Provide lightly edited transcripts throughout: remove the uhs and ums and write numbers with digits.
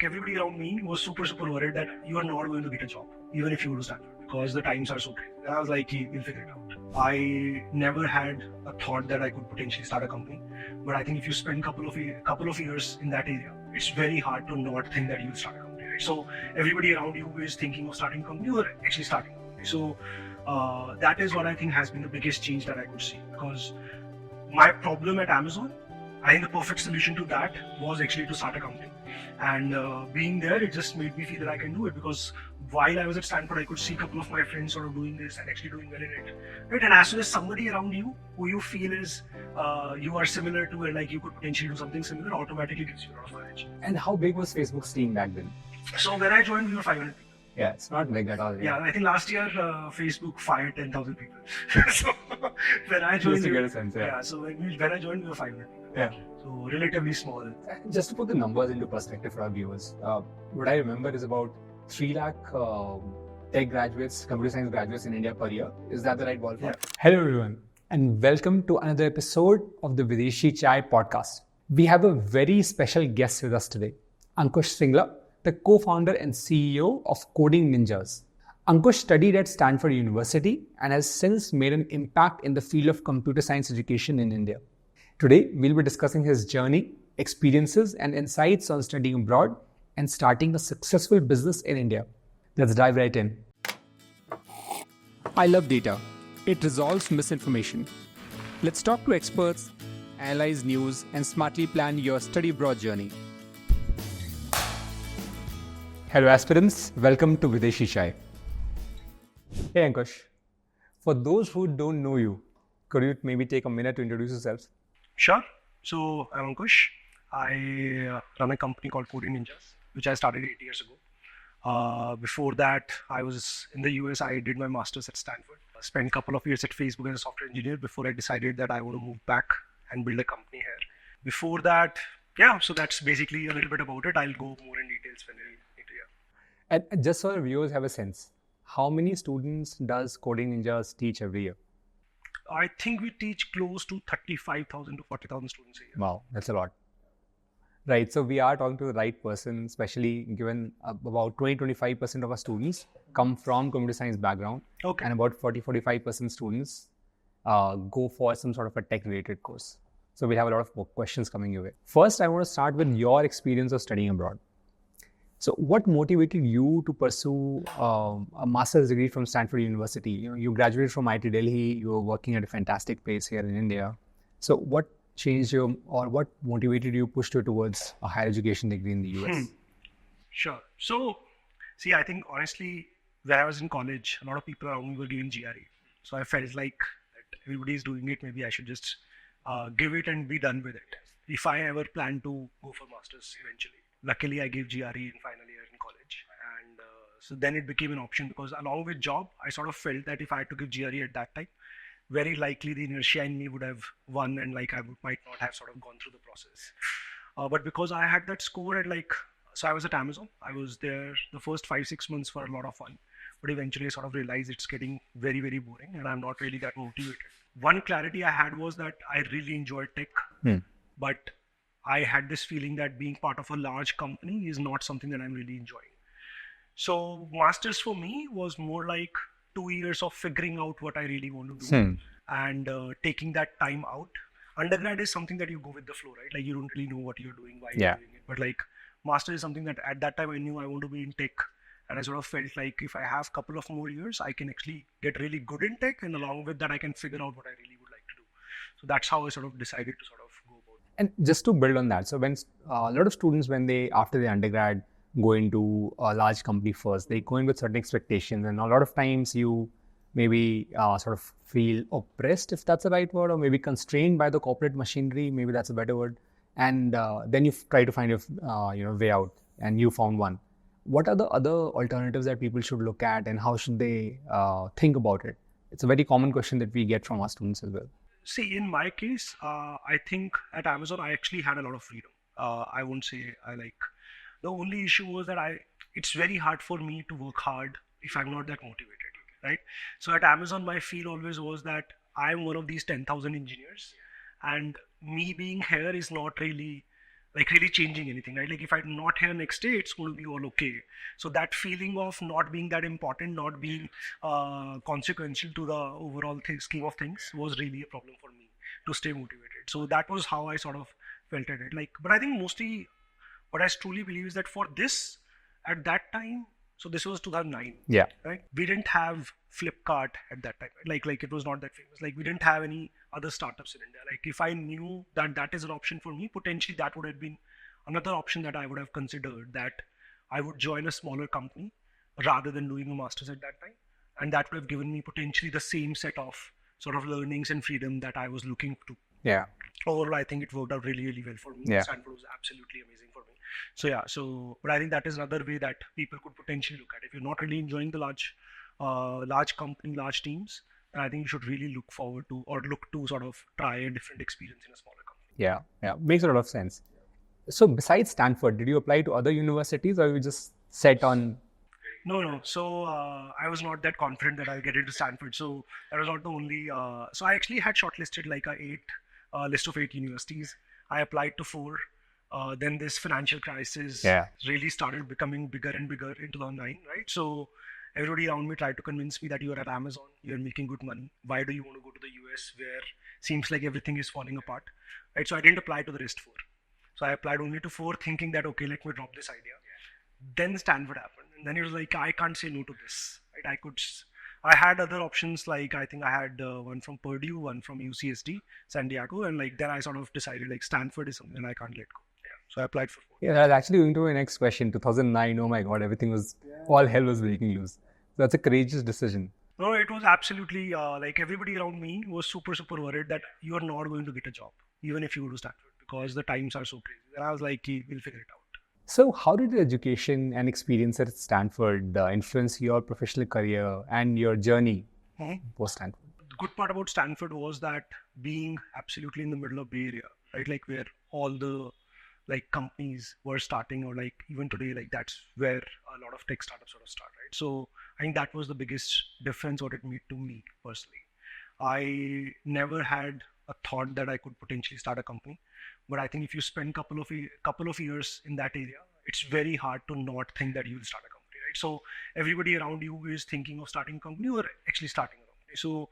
Everybody around me was super worried that you are not going to get a job, even if you go to Stanford, because the times are so great. And I was like, we'll figure it out. I never had a thought that I could potentially start a company, but I think if you spend couple of years in that area, it's very hard to not think that you'll start a company. Right? So everybody around you is thinking of starting a company or actually starting a company. So that is what I think has been the biggest change that I could see, because my problem at Amazon, I think the perfect solution to that was actually to start a company. And being there, it just made me feel that I can do it, because while I was at Stanford, I could see a couple of my friends sort of doing this and actually doing well in it. Right? And as soon as somebody around you who you feel is you are similar to, and like you could potentially do something similar, automatically gives you a lot of courage. And how big was Facebook's team back then? So when I joined, we were 500 people. Yeah, it's not big at all. Yeah, I think last year Facebook fired 10,000 people. So when I joined, just to get a sense, so when I joined, we were 500 people. Yeah. So relatively small. Just to put the numbers into perspective for our viewers, what I remember is about 3 lakh tech graduates, computer science graduates in India per year. Is that the right ballpark? Yeah. Hello everyone, and welcome to another episode of the Videshi Chai podcast. We have a very special guest with us today, Ankush Singla, the co-founder and CEO of Coding Ninjas. Ankush studied at Stanford University and has since made an impact in the field of computer science education in India. Today, we'll be discussing his journey, experiences, and insights on studying abroad and starting a successful business in India. Let's dive right in. I love data. It resolves misinformation. Let's talk to experts, analyze news, and smartly plan your study abroad journey. Hello aspirants, welcome to Videshi Chai. Hey Ankush, for those who don't know you, could you maybe take a minute to introduce yourselves? Sure. So I'm Ankush. I run a company called Coding Ninjas, which I started 8 years ago. Before that, I was in the US. I did my master's at Stanford. I spent a couple of years at Facebook as a software engineer before I decided that I want to move back and build a company here. Before that, so that's basically a little bit about it. I'll go more in details when we need to. And just so our viewers have a sense, how many students does Coding Ninjas teach every year? I think we teach close to 35,000 to 40,000 students a year. Wow, that's a lot. Right, so we are talking to the right person, especially given about 20-25% of our students come from computer science background. Okay. And about 40-45% students go for some sort of a tech-related course. So we'll have a lot of questions coming your way. First, I want to start with your experience of studying abroad. So what motivated you to pursue a master's degree from Stanford University? You graduated from IT Delhi, you were working at a fantastic place here in India. So what changed you, or what motivated you, pushed you towards a higher education degree in the US? Sure. So, see, I think honestly, when I was in college, a lot of people around me were giving GRE. So I felt like that everybody is doing it, maybe I should just give it and be done with it, if I ever plan to go for masters eventually. Luckily, I gave GRE in final year in college, and so then it became an option, because along with job, I sort of felt that if I had to give GRE at that time, very likely the inertia in me would have won, and like might not have sort of gone through the process. But because I had that score at so I was at Amazon. I was there the first 5-6 months for a lot of fun, but eventually I sort of realized it's getting very boring, and I'm not really that motivated. One clarity I had was that I really enjoyed tech, but I had this feeling that being part of a large company is not something that I'm really enjoying. So masters for me was more like 2 years of figuring out what I really want to do and taking that time out. Undergrad is something that you go with the flow, right? Like you don't really know what you're doing, why you're doing it. But like master is something that at that time I knew I want to be in tech. And I sort of felt like if I have a couple of more years, I can actually get really good in tech. And along with that, I can figure out what I really would like to do. So that's how I sort of decided to sort of go about it. And just to build on that, so when a lot of students, when they, after their undergrad, go into a large company first, they go in with certain expectations. And a lot of times you maybe sort of feel oppressed, if that's the right word, or maybe constrained by the corporate machinery, maybe that's a better word. And then you try to find a way out, and you found one. What are the other alternatives that people should look at, and how should they think about it? It's a very common question that we get from our students as well. See, in my case, I think at Amazon, I actually had a lot of freedom. I won't say the only issue was that it's very hard for me to work hard if I'm not that motivated, right? So at Amazon, my feel always was that I'm one of these 10,000 engineers, and me being here is not really like really changing anything, right? Like if I'm not here next day, it's going to be all okay. So that feeling of not being that important, not being consequential to the overall scheme of things was really a problem for me to stay motivated. So that was how I sort of felt at it. Like, but I think mostly what I truly believe is that for this, at that time, so this was 2009, Yeah. right? We didn't have Flipkart at that time. Like it was not that famous. Like we didn't have any other startups in India. Like if I knew that that is an option for me, potentially that would have been another option that I would have considered, that I would join a smaller company rather than doing a master's at that time. And that would have given me potentially the same set of sort of learnings and freedom that I was looking to. Yeah. Overall, I think it worked out really, really well for me. Yeah. Stanford was absolutely amazing for me. So yeah, but I think that is another way that people could potentially look at. If you're not really enjoying the large company, large teams, then I think you should really look forward to or look to sort of try a different experience in a smaller company. Yeah. Yeah. Makes a lot of sense. So besides Stanford, did you apply to other universities or you just set on? No. So I was not that confident that I'll get into Stanford. So that was not the only. So I actually had shortlisted like a list of 8 universities. I applied to 4. Then this financial crisis really started becoming bigger and bigger in 2009, right? So everybody around me tried to convince me that you are at Amazon, you're making good money. Why do you want to go to the US where seems like everything is falling apart, right? So I didn't apply to the rest 4. So I applied only to 4, thinking that okay, let me drop this idea. Then Stanford happened, and then it was like I can't say no to this, right? I had other options, like I think I had one from Purdue, one from UCSD, San Diego, and like then I sort of decided like Stanford is something I can't let go. So I applied for 4. Yeah, that's actually going to my next question. 2009, oh my God, everything was, all hell was breaking loose. So that's a courageous decision. No, it was absolutely like everybody around me was super worried that you are not going to get a job, even if you go to Stanford, because the times are so crazy. And I was like, we'll figure it out. So how did the education and experience at Stanford influence your professional career and your journey post-Stanford? The good part about Stanford was that being absolutely in the middle of Bay Area, right? Like where all the like companies were starting, or like even today, like that's where a lot of tech startups sort of start, right? So I think that was the biggest difference what it made to me personally. I never had a thought that I could potentially start a company, but I think if you spend couple of years in that area, it's very hard to not think that you will start a company, right? So everybody around you is thinking of starting a company or actually starting a company. So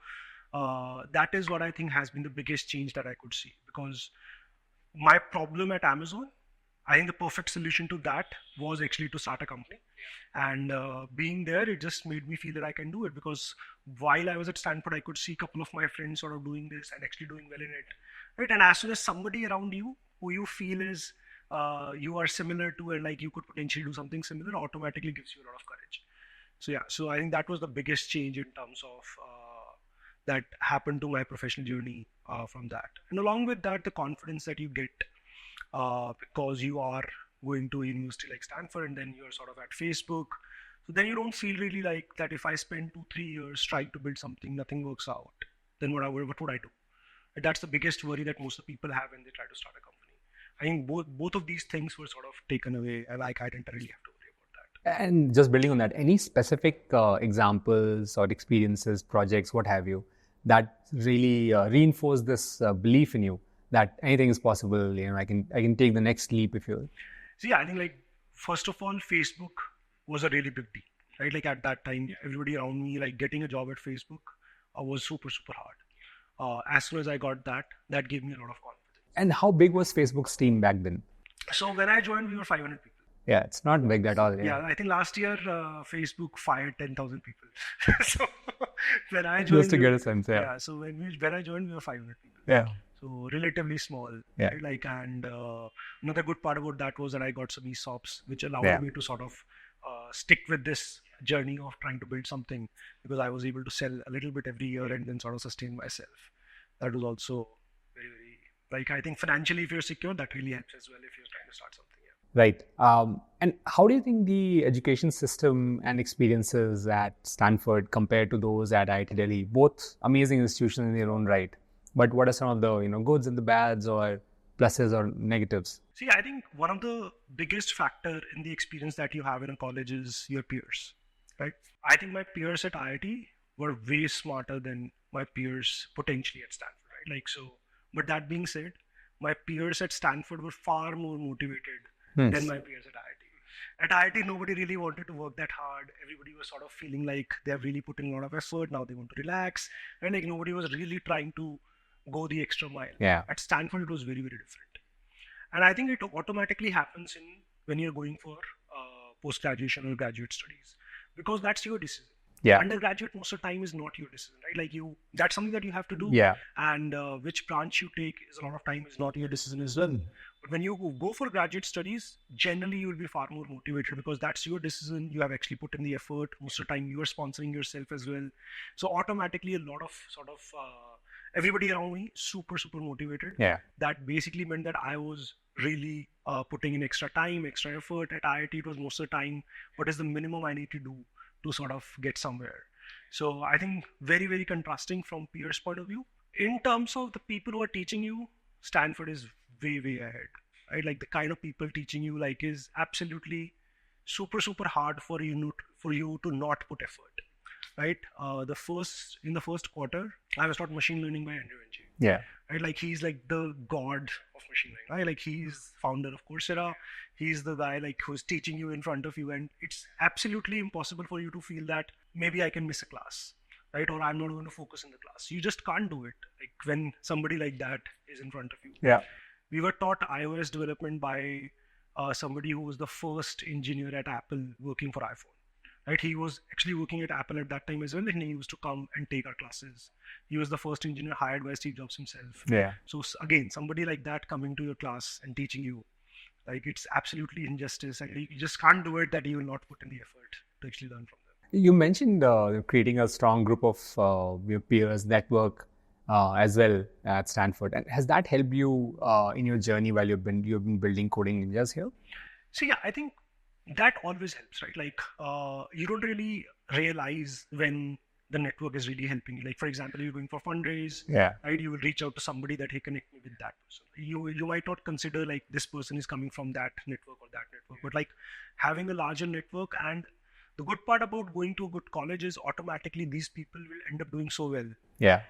that is what I think has been the biggest change that I could see, because my problem at Amazon, I think the perfect solution to that was actually to start a company. And being there, it just made me feel that I can do it, because while I was at Stanford, I could see a couple of my friends sort of doing this and actually doing well in it, right? And as soon as somebody around you who you feel is you are similar to, and like you could potentially do something similar, automatically gives you a lot of courage. So yeah, so I think that was the biggest change in terms of that happened to my professional journey from that. And along with that, the confidence that you get because you are going to a university like Stanford, and then you're sort of at Facebook. So then you don't feel really like that if I spend 2-3 years trying to build something, nothing works out, then what would I do? And that's the biggest worry that most of the people have when they try to start a company. I think both of these things were sort of taken away, and like I didn't really have to worry about that. And just building on that, any specific examples or experiences, projects, what have you, that really reinforce this belief in you that anything is possible? You know, I can take the next leap if you will. See, I think like first of all, Facebook was a really big deal, right? Like at that time, everybody around me, like getting a job at Facebook was super hard. As soon as I got that gave me a lot of confidence. And how big was Facebook's team back then? So when I joined, we were 500 people. Yeah, it's not big at all. Yeah, I think last year Facebook fired 10,000 people. So when I joined, just to get a sense, so when I joined, we were 500 people. Yeah. So relatively small. Yeah. Right? Like, and another good part about that was that I got some ESOPs, which allowed me to sort of stick with this journey of trying to build something, because I was able to sell a little bit every year and then sort of sustain myself. That was also very, like, I think financially, if you're secure, that really helps as well if you're trying to start something. Right. And how do you think the education system and experiences at Stanford compare to those at IIT Delhi? Both amazing institutions in their own right. But what are some of the goods and the bads, or pluses or negatives? See, I think one of the biggest factor in the experience that you have in a college is your peers, right? I think my peers at IIT were way smarter than my peers potentially at Stanford, right? Like, so, but that being said, my peers at Stanford were far more motivated Hmm. than my peers at IIT. At IIT, nobody really wanted to work that hard. Everybody was sort of feeling like they have really put in a lot of effort. Now they want to relax. And like nobody was really trying to go the extra mile. Yeah. At Stanford, it was very, very different. And I think it automatically happens when you're going for post-graduation or graduate studies, because that's your decision. Yeah. Undergraduate most of the time is not your decision, right? Like that's something that you have to do. Yeah. And which branch you take is a lot of time is not your decision as well. But when you go for graduate studies, generally you will be far more motivated because that's your decision. You have actually put in the effort. Most of the time you are sponsoring yourself as well. So automatically a lot of everybody around me super motivated. Yeah. That basically meant that I was really putting in extra time, extra effort. At IIT it was most of the time what is the minimum I need to do to sort of get somewhere. So I think very, very contrasting from peers' point of view. In terms of the people who are teaching you, Stanford is way, way ahead. Right? Like the kind of people teaching you like is absolutely super hard for you to not put effort. Right? In the first quarter, I was taught machine learning by Andrew Ng. Yeah. Right? Like he's like the god of machine learning, right? Like he's founder of Coursera. He's the guy like who's teaching you in front of you, and it's absolutely impossible for you to feel that maybe I can miss a class, right? Or I'm not going to focus in the class. You just can't do it. Like when somebody like that is in front of you. Yeah. We were taught iOS development by somebody who was the first engineer at Apple working for iPhone. Right, he was actually working at Apple at that time as well, and he used to come and take our classes. He was the first engineer hired by Steve Jobs himself. Yeah. So again, somebody like that coming to your class and teaching you, like it's absolutely injustice, and you just can't do it that you will not put in the effort to actually learn from them. You mentioned creating a strong group of your peers network as well at Stanford, and has that helped you in your journey while you've been building coding ninjas here? So yeah, I think that always helps, right? Like you don't really realize when the network is really helping you. Like for example, you're going for fundraise, Yeah. right? You will reach out to somebody that, hey, connect me with that person. You might not consider like this person is coming from that network or that network, but like having a larger network, and the good part about going to a good college is automatically these people will end up doing so well. Yeah.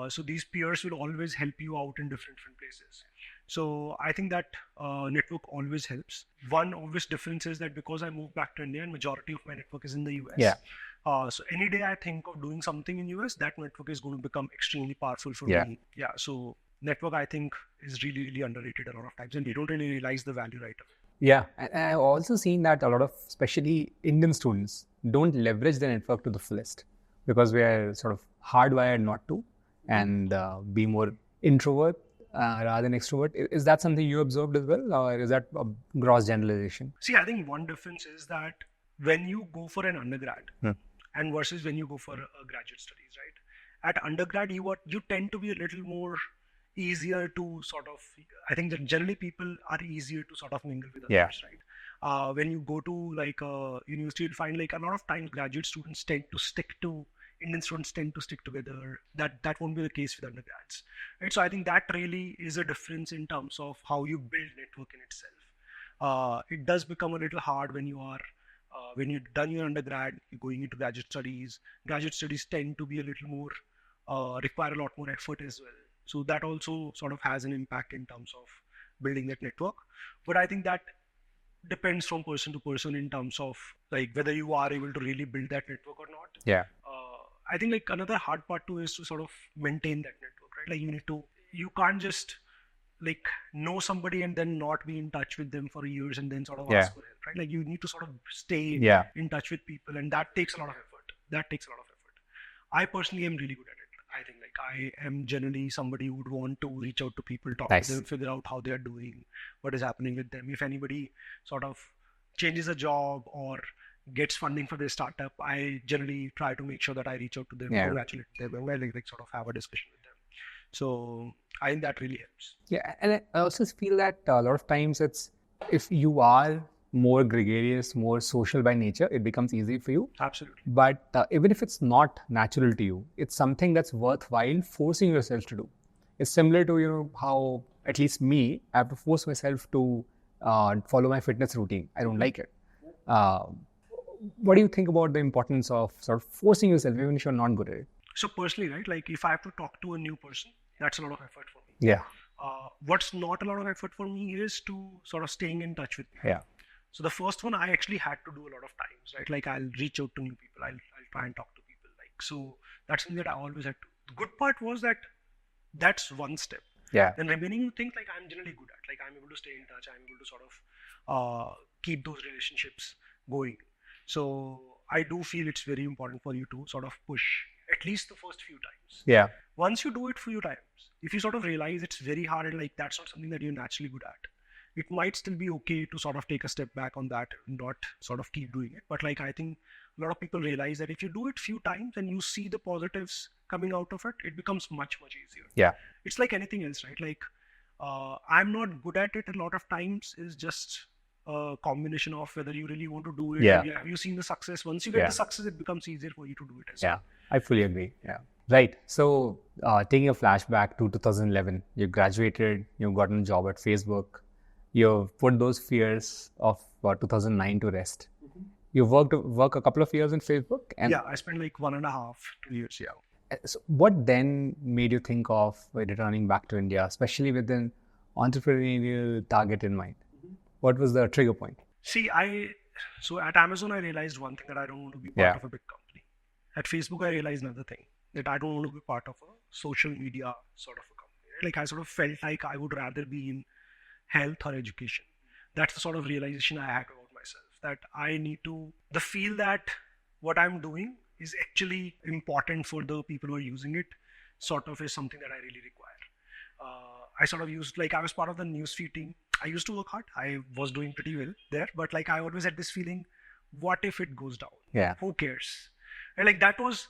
So these peers will always help you out in different places. So I think that network always helps. One obvious difference is that because I moved back to India and majority of my network is in the US. Yeah. So any day I think of doing something in US, that network is going to become extremely powerful for Yeah. me. Yeah. So network I think is really underrated a lot of times, and they don't really realize the value right away. Yeah, and I've also seen that a lot of, especially Indian students, don't leverage their network to the fullest because we are sort of hardwired not to, and be more introvert rather than extrovert. Is that something you observed as well, or is that a gross generalization? See, I think one difference is that when you go for an undergrad and versus when you go for a graduate studies, right? At undergrad, you tend to be a little more easier to sort of, I think that generally people are easier to sort of mingle with others, right? When you go to like a university, you'll find like a lot of times graduate students Indian students tend to stick together. That won't be the case with undergrads, right? So I think that really is a difference in terms of how you build network in itself. It does become a little hard when when you've done your undergrad, you're going into graduate studies. Graduate studies tend to be a little more, require a lot more effort as well. So that also sort of has an impact in terms of building that network. But I think that depends from person to person in terms of like whether you are able to really build that network or not. Yeah. I think like another hard part too is to sort of maintain that network, right? Like you can't just like know somebody and then not be in touch with them for years and then sort of ask for help, right? Like you need to sort of stay in touch with people, and that takes a lot of effort. I personally am really good at it. I think like I am generally somebody who would want to reach out to people, talk to them, figure out how they are doing, what is happening with them. If anybody sort of changes a job or gets funding for their startup, I generally try to make sure that I reach out to them, congratulate them, and like sort of have a discussion with them. So I think that really helps. Yeah, and I also feel that a lot of times it's, if you are more gregarious, more social by nature, it becomes easy for you. Absolutely. But even if it's not natural to you, it's something that's worthwhile forcing yourself to do. It's similar to how at least me, I have to force myself to follow my fitness routine. I don't like it. What do you think about the importance of sort of forcing yourself even if you're not good at it? So personally, right, like if I have to talk to a new person, that's a lot of effort for me. Yeah. What's not a lot of effort for me is to sort of staying in touch with people. Yeah. So the first one I actually had to do a lot of times, right? Like I'll reach out to new people, I'll try and talk to people. Like so that's something that I always had to. The good part was that that's one step. Yeah. Then remaining things like I'm generally good at, like I'm able to stay in touch, I'm able to sort of keep those relationships going. So I do feel it's very important for you to sort of push at least the first few times. Yeah. Once you do it few times, if you sort of realize it's very hard and like that's not something that you're naturally good at, it might still be okay to sort of take a step back on that and not sort of keep doing it. But like I think a lot of people realize that if you do it few times and you see the positives coming out of it, it becomes much easier. Yeah. It's like anything else, right? Like I'm not good at it a lot of times is just a combination of whether you really want to do it. Yeah. Have you seen the success? Once you get the success, it becomes easier for you to do it as well. Yeah, I fully agree. Yeah. Right. So, taking a flashback to 2011, you graduated, you got a job at Facebook, you put those fears of 2009 to rest. Mm-hmm. You work a couple of years in Facebook, and yeah, I spent like 1.5, 2 years. Yeah. So what then made you think of returning back to India, especially with an entrepreneurial target in mind? Mm-hmm. What was the trigger point? See, so at Amazon, I realized one thing, that I don't want to be part of a big company. At Facebook, I realized another thing, that I don't want to be part of a social media sort of a company. Like I sort of felt like I would rather be in health or education. That's the sort of realization I had about myself, that I need to feel that what I'm doing is actually important for the people who are using it, sort of is something that I really require. I sort of used, like I was part of the newsfeed team. I used to work hard. I was doing pretty well there, but like I always had this feeling, what if it goes down? Yeah. Who cares? And like that was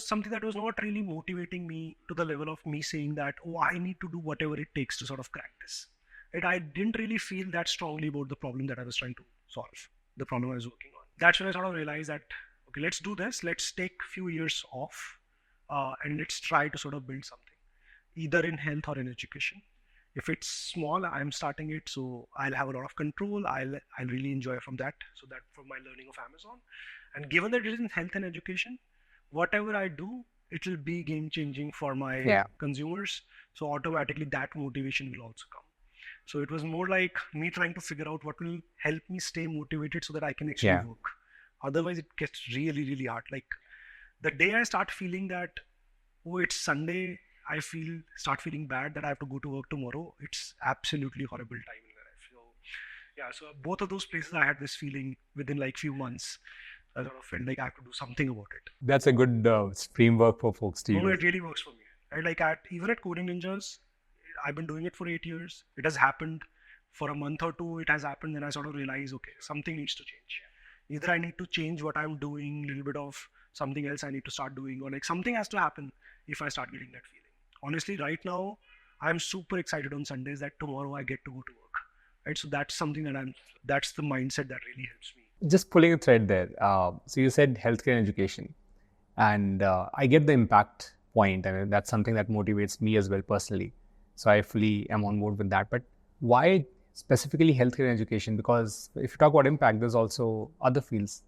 something that was not really motivating me to the level of me saying that, oh, I need to do whatever it takes to sort of crack this. And I didn't really feel that strongly about the problem that I was trying to solve, the problem I was working on. That's when I sort of realized that, okay, let's do this. Let's take a few years off and let's try to sort of build something, either in health or in education. If it's small, I'm starting it, so I'll have a lot of control. I'll really enjoy from that. So that from my learning of Amazon. And given that it is in health and education, whatever I do, it will be game changing for my consumers. So automatically that motivation will also come. So it was more like me trying to figure out what will help me stay motivated so that I can actually work. Otherwise, it gets really hard. Like the day I start feeling that, oh, it's Sunday, I start feeling bad that I have to go to work tomorrow. It's absolutely horrible time in my life. So yeah, so both of those places I had this feeling within like few months. I sort of felt like I have to do something about it. That's a good framework for folks to use. No, it really works for me. Right? Like even at Coding Ninjas, I've been doing it for 8 years. It has happened for a month or two. It has happened. Then I sort of realize, okay, something needs to change. Either I need to change what I'm doing, a little bit of something else I need to start doing, or like something has to happen if I start getting that feeling. Honestly, right now, I'm super excited on Sundays that tomorrow I get to go to work. Right? So that's something that's the mindset that really helps me. Just pulling a thread there. So you said healthcare and education, and I get the impact point, and that's something that motivates me as well personally. So I fully am on board with that. But why specifically healthcare and education? Because if you talk about impact, there's also other fields,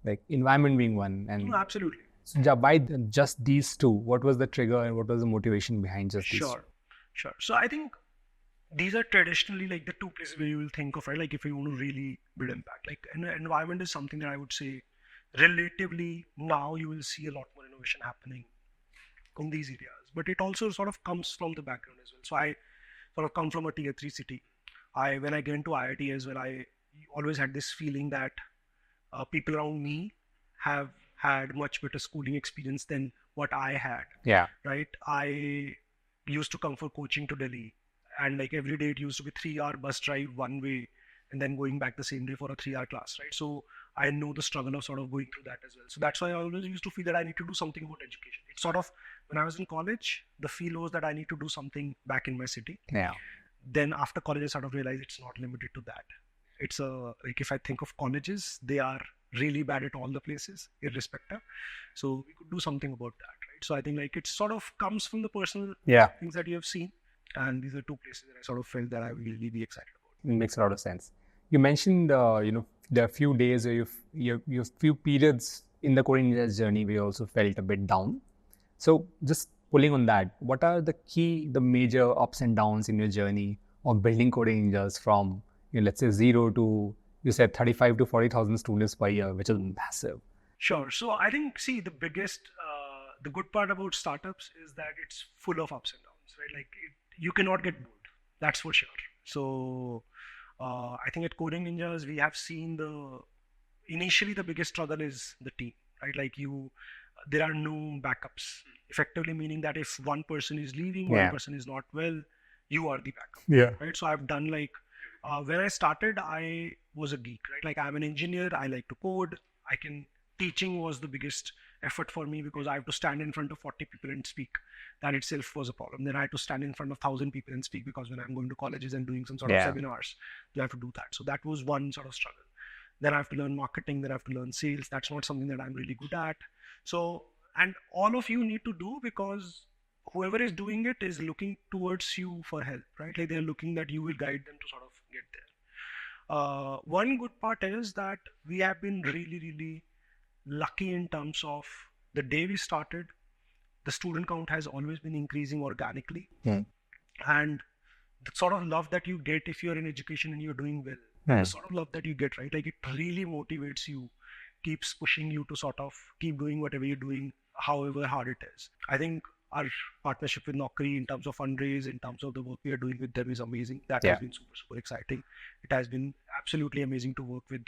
like environment being one. And no, absolutely. So why just these two? What was the trigger and what was the motivation behind just these two? Sure. So I think these are traditionally like the two places where you will think of, right? Like if you want to really build impact, like environment is something that I would say relatively now you will see a lot more innovation happening in these areas, but it also sort of comes from the background as well. So I sort of come from a tier 3 city. When I get into IIT as well, I always had this feeling that people around me have had much better schooling experience than what I had. Yeah. Right. I used to come for coaching to Delhi, and like every day it used to be 3-hour bus drive one way, and then going back the same day for a 3-hour class. Right. So I know the struggle of sort of going through that as well. So that's why I always used to feel that I need to do something about education. It's sort of when I was in college, the feel was that I need to do something back in my city. Yeah. Then after college, I sort of realized it's not limited to that. It's like if I think of colleges, they are really bad at all the places, irrespective. So we could do something about that, right? So I think like it sort of comes from the personal things that you have seen, and these are two places that I sort of felt that I will really be excited about. It makes a lot of sense. You mentioned, there are few days where you've few periods in the coding ninjas journey where you also felt a bit down. So just pulling on that, what are the major ups and downs in your journey of building coding ninjas from, let's say 0 to, you said 35 to 40,000 students per year, which is massive. Sure. So I think, see, the good part about startups is that it's full of ups and downs, right? Like you cannot get bored. That's for sure. So I think at Coding Ninjas, we have seen initially the biggest struggle is the team, right? Like there are no backups, effectively meaning that if one person is leaving, one person is not well, you are the backup, right? So I've done when I started, I was a geek, right? Like I'm an engineer, I like to code. Teaching was the biggest effort for me because I have to stand in front of 40 people and speak. That itself was a problem. Then I had to stand in front of 1,000 people and speak because when I'm going to colleges and doing some sort of seminars, you have to do that. So that was one sort of struggle. Then I have to learn marketing, then I have to learn sales. That's not something that I'm really good at. So, and all of you need to do because whoever is doing it is looking towards you for help, right? Like they're looking that you will guide them to sort of get there. One good part is that we have been really, really lucky in terms of the day we started, the student count has always been increasing organically. And the sort of love that you get if you're in education and you're doing well, the sort of love that you get, right? Like it really motivates you, keeps pushing you to sort of keep doing whatever you're doing, however hard it is. I think our partnership with Naukri in terms of fundraise, in terms of the work we are doing with them is amazing. That has been super, super exciting. It has been absolutely amazing to work with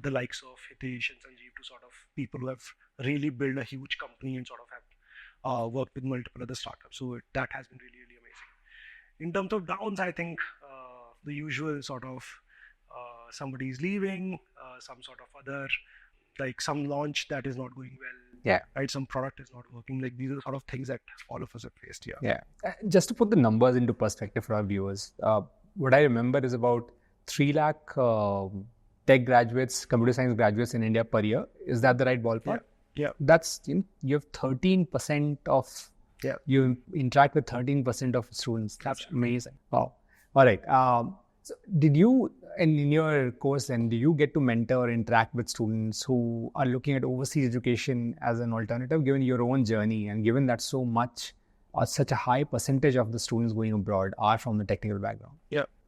the likes of Hitesh and Sanjeev, to sort of people who have really built a huge company and sort of have worked with multiple other startups. So that has been really, really amazing. In terms of downs, I think the usual sort of somebody is leaving, some sort of other, like some launch that is not going well, right? Some product is not working. Like these are sort of things that all of us have faced. Just to put the numbers into perspective for our viewers, what I remember is about 3 lakh tech graduates, computer science graduates in India per year. Is that the right ballpark? Yeah. That's, you have 13% of, you interact with 13% of students. That's amazing. Wow. All right. So did you, and in your course then, do you get to mentor or interact with students who are looking at overseas education as an alternative, given your own journey and given that so much or such a high percentage of the students going abroad are from the technical background?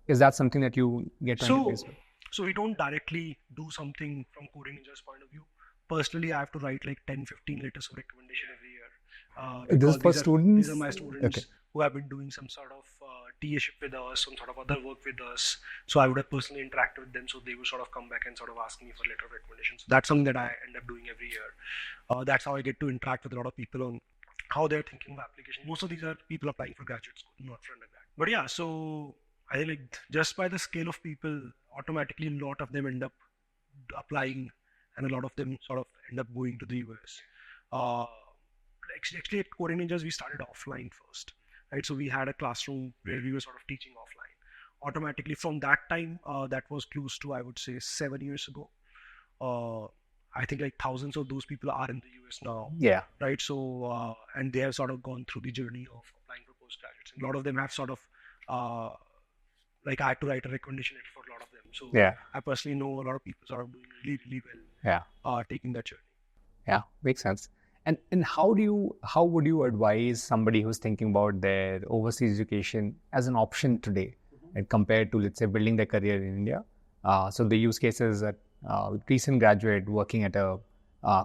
Is that something that you get to interface with? So we don't directly do something from Coding Ninja's point of view. Personally, I have to write like 10, 15 letters of recommendation every year. This is for students? These are my students who have been doing some sort of TA-ship with us, some sort of other work with us. So I would have personally interacted with them. So they would sort of come back and sort of ask me for a letter of recommendation. So that's something that I end up doing every year. That's how I get to interact with a lot of people on how they're thinking of application. Most of these are people applying for graduate school, not for undergrad. But yeah, so I think like just by the scale of people, automatically a lot of them end up applying and a lot of them sort of end up going to the US. Actually at Coding Ninjas, we started offline first, right? So we had a classroom where we were sort of teaching offline. Automatically from that time, that was close to, I would say, 7 years ago. I think like thousands of those people are in the US now. Right. So, and they have sort of gone through the journey of applying for postgraduates. And a lot of them have sort of, like I had to write a recommendation letter for a lot of them. So I personally know a lot of people sort of doing really, really well, taking that journey. Yeah, makes sense. And how would you advise somebody who's thinking about their overseas education as an option today, right, compared to, let's say, building their career in India? So the use cases that recent graduate working at a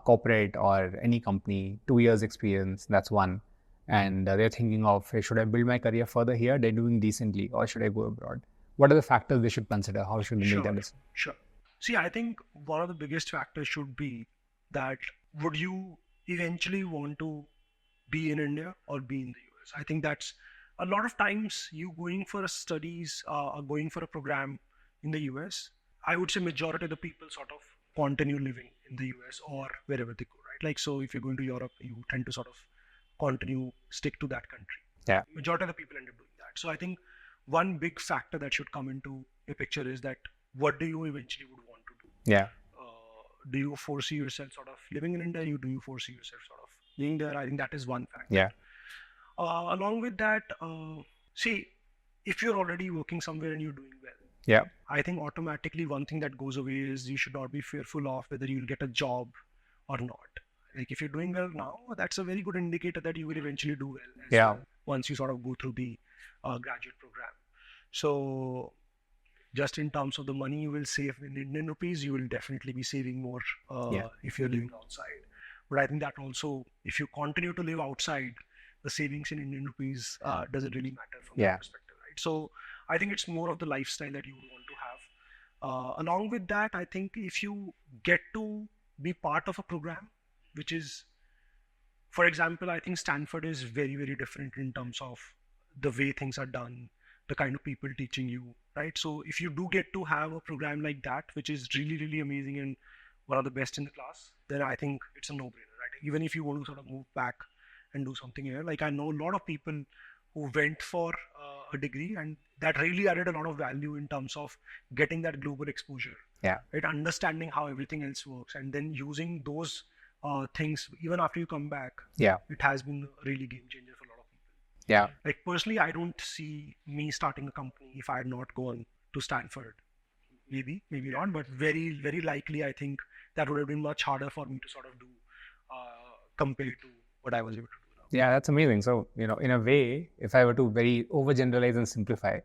corporate or any company, 2 years experience, that's one. And they're thinking of, hey, should I build my career further here? They're doing decently, or should I go abroad? What are the factors they should consider? How should they make that decision? Sure. See, I think one of the biggest factors should be that would you eventually want to be in India or be in the US? I think that's a lot of times you going for studies or going for a program in the US, I would say majority of the people sort of continue living in the US or wherever they go, right? Like, so if you're going to Europe, you tend to sort of stick to that country. Majority of the people end up doing that. So I think one big factor that should come into a picture is that what do you eventually would want to do? Do you foresee yourself sort of living in India? Do you foresee yourself sort of being there? I think that is one factor. Along with that, see, if you're already working somewhere and you're doing well, I think automatically one thing that goes away is you should not be fearful of whether you'll get a job or not. Like if you're doing well now, that's a very good indicator that you will eventually do well Yeah. once you sort of go through the graduate program. So just in terms of the money you will save in Indian rupees, you will definitely be saving more if you're living outside. But I think that also, if you continue to live outside, the savings in Indian rupees doesn't really matter from that perspective, right? So I think it's more of the lifestyle that you would want to have. Along with that, I think if you get to be part of a program, which is, for example, I think Stanford is very, very different in terms of the way things are done, the kind of people teaching you, right? So if you do get to have a program like that, which is really, really amazing and one of the best in the class, then I think it's a no-brainer, right? Even if you want to sort of move back and do something here, like I know a lot of people who went for a degree and that really added a lot of value in terms of getting that global exposure, right? Understanding how everything else works and then using those things even after you come back. It has been a really game changer for a lot of people. Like personally, I don't see me starting a company if I had not gone to Stanford. Maybe not, but very, very likely I think that would have been much harder for me to sort of do compared to what I was able to do now. Yeah, that's amazing. So, in a way, if I were to very overgeneralize and simplify,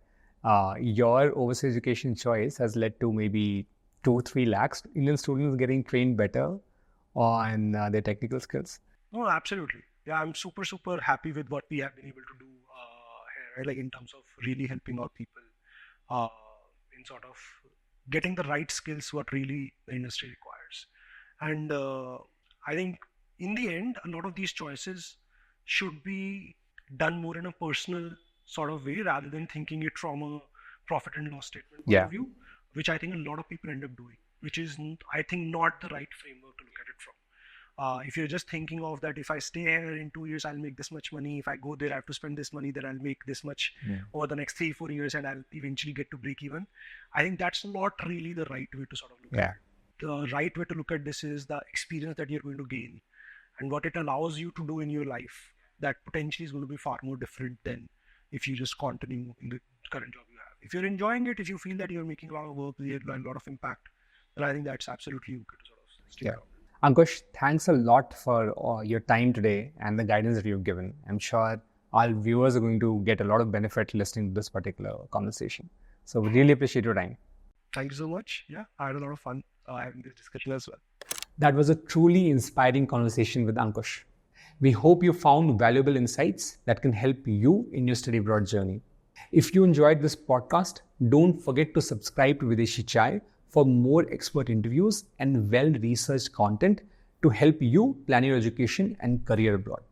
your overseas education choice has led to maybe 2-3 lakhs Indian students getting trained better on their technical skills. No, absolutely. Yeah, I'm super, super happy with what we have been able to do here, right? Like in terms of really helping out people in sort of getting the right skills, what really the industry requires. And I think in the end, a lot of these choices should be done more in a personal sort of way rather than thinking it from a profit and loss statement point of view, which I think a lot of people end up doing, which is, I think, not the right framework to look at it from. If you're just thinking of that, if I stay here in 2 years, I'll make this much money. If I go there, I have to spend this money, then I'll make this much over the next 3-4 years and I'll eventually get to break even. I think that's not really the right way to sort of look at it. The right way to look at this is the experience that you're going to gain and what it allows you to do in your life that potentially is going to be far more different than if you just continue in the current job you have. If you're enjoying it, if you feel that you're making a lot of work, you have a lot of impact, then I think that's absolutely okay to sort of stick around. Ankush, thanks a lot for your time today and the guidance that you've given. I'm sure our viewers are going to get a lot of benefit listening to this particular conversation. So we really appreciate your time. Thank you so much. Yeah, I had a lot of fun having this discussion as well. That was a truly inspiring conversation with Ankush. We hope you found valuable insights that can help you in your study abroad journey. If you enjoyed this podcast, don't forget to subscribe to Videshi Chai for more expert interviews and well-researched content to help you plan your education and career abroad.